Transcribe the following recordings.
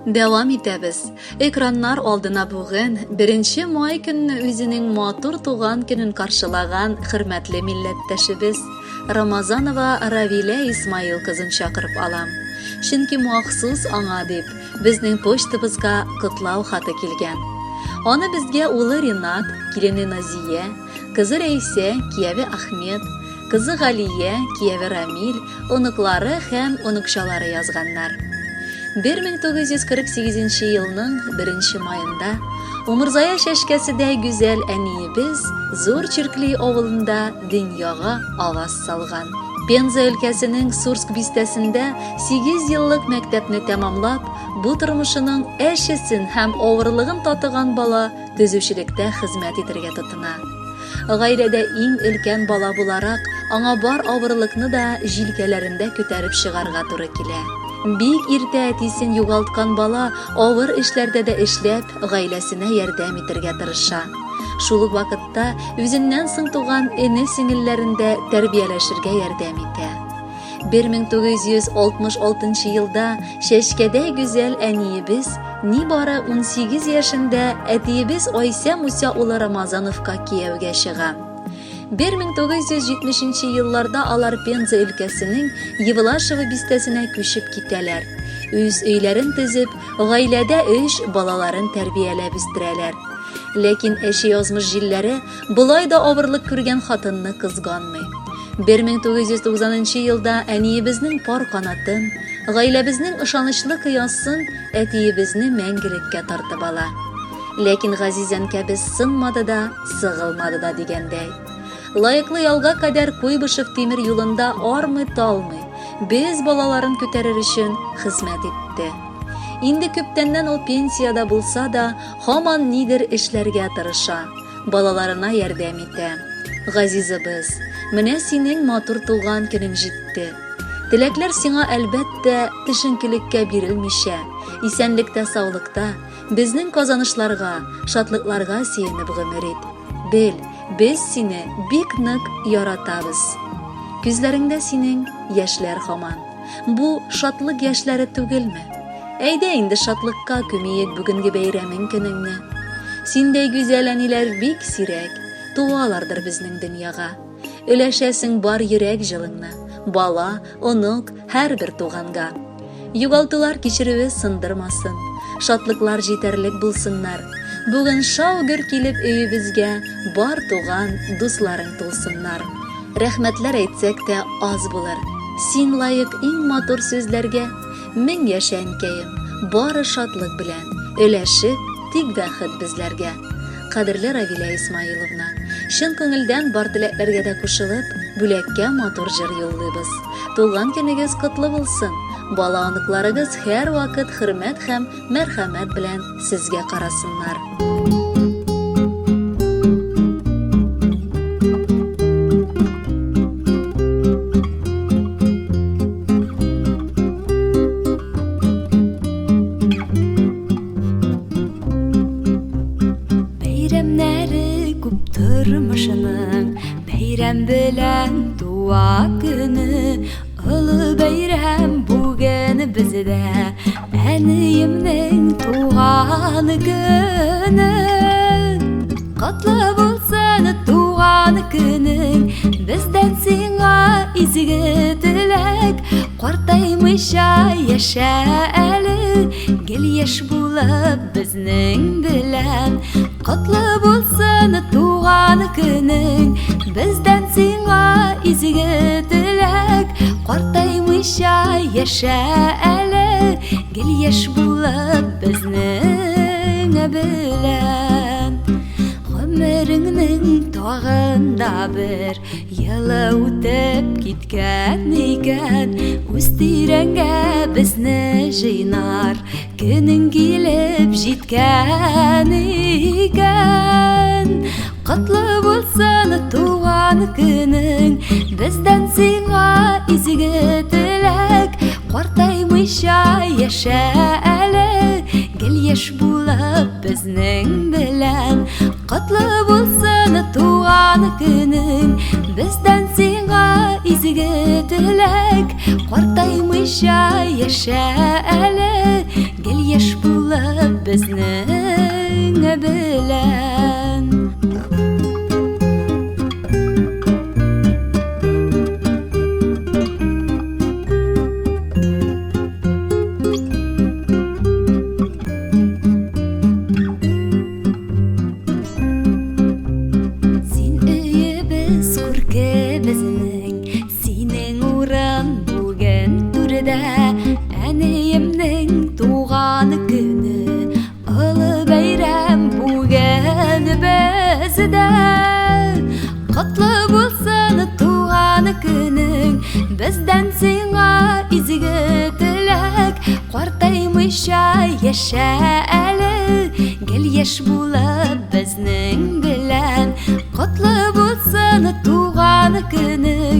Devam etebez. Ekranlar aldına bugün 1 may gününü özünün matur tuğan günün karşılagan hürmetli milletteşimiz Ramazanova Ravile İsmail kızın çakırıp alam. Çünkü mahsus ana dep bizning pochtabizga qutlov xati kelgan. Ona bizga o'g'li Rinat, kelini Naziya, qizi Raysa, kuyovi Ahmed, qizi G'aliya, kuyovi Ramil, unuqlari ham unuqchalari yozganlar. 1948 yılının 1 mayında Umurzaya şeşkeside güzel eniyimiz Zor Çirkli ovulunda dünyaga avaz salgan. Penza ülkesinin Sursk bistesinde 8 yıllık mektepni tamamlap, bu turmuşunun eşisin hem oğurluğun tatıgan bala tüzüşülükte hizmet etirge tutuna. Gayrede eng ülken bala bularak ana bar oğurluqni da jilkelerinde küterip çıgarga turı kile. Big irte etisin yugaltkan bala ağır işlerde de işlep gailesine yardım etirge tırışa. Şuluk vakitta üzünden sın tuğan ene singillerinde terbiyeleşirge yardım ete. 1966 yılda Şeşkede güzel eniyimiz nibara 18 yaşında etiyimiz Oysa Musa ula Ramazanovka Kiyev'ge çığa. 1970 yıllarda alar Penza ülkesinin Yevlaşova bistesine köşüp gitteler. Öz öylerin tizip, gailede balaların terbiyelep üstüreler. Lekin eşi yazmış jilleri bulayda ağırlık kürgen hatınını kızganmay. 1990 yılda eniyimiznin par kanatın, gailebiznin ışanışlı kıyasın etiyibizni mengilikке tartıp ala. Lekin gazizen kebiz sınmadı da, sığılmadı da degendey. Layıklı yalga kadar Kuybышев temir yolunda armı-talmı, biz balaların küterir için hizmet etti. Indi köptenden o pensiyada bulsa da, haman nidir işlerge tırışa, balalarına yardım etti. Gazizimiz, mine senin matur tuğan günün jitti. Dilekler sana elbette tişinkilikке birilmişe, isenlikte sağlıkta, bizning kazanışlarga, şatlıklarga seyenip gümür et. Bil, biz seni bik nik yaratabız. Küzlerinde senin yaşlar haman. Bu şatlık yaşları tügülme. Eyde indi şatlıkka kümeyek bugünkü beyremin gününü. Sindey güzel aniler bik sirek, dualardır bizning dünyaga. Öleşesin bar yürek jılını, bala, onuk, her bir tuğanga. Yugaltılar keçirivi sındırmasın, şatlıklar jeterlik bulsunlar. Bugün şavgır kilip öyübizge bar tuğan dostların tulsunlar. Rahmetler etsek de az bulur. Sin layık en matur sözlerge min yaşankeyim bari şatlık bilen öleşip tig vahid bizlerge. Kadirli Ravile İsmailovna, şın köngülden bar tileklerge de kuşılıp bülekke matur jır yolluybiz. Tuğan günügüz kutlu bulsun. Bala anıklarıgız her vakit hürmet hem merhamet bilen sizge karasınlar. Beyremleri kupturmuşunun beyrem bilen dua günü Ulu beyrem bugün bizde eniyimning tuğan günü Kutlu bulsun tuğan günün bizden sana izgi dilek Qortaymışa yaşa eli gel yaş bulup bizning bilen Kutlu bulsun tuğan günün bizden sana izgi dilek Qortaymışa yaşa eli gel yaş bulup bizning bilen Ömrünün tağında bir yılı ötüp gitken iken Üstirenge bizni jıynar günün gelip jitken iken Kutlu bulsun tuğan günün bizden sana izgi dilek Qortaymışa yaşa eli gel yaş bulup bizning bilen Kutlu bulsun tuğan günün bizden sana izgi dilek Qortaymışa yaşa eli Гел яш булып безнең белән. Син өебез күркебезнең, синең урын бүген түрдә, әниемнең туган көне, олы бәйрәм бүген бездә. Котлы булсын туган көнең, бездән сиңа изге теләк. Картаймыйча яшә әле, гел яшь булып безнең белән. Котлы булсын туган көнең,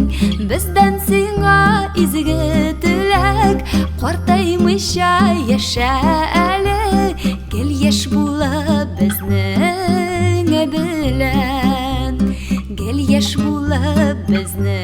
бездән сиңа изге теләк. Картаймыйча яшә әле, гел яшь булып безнең белән. Гел яшь булып безнең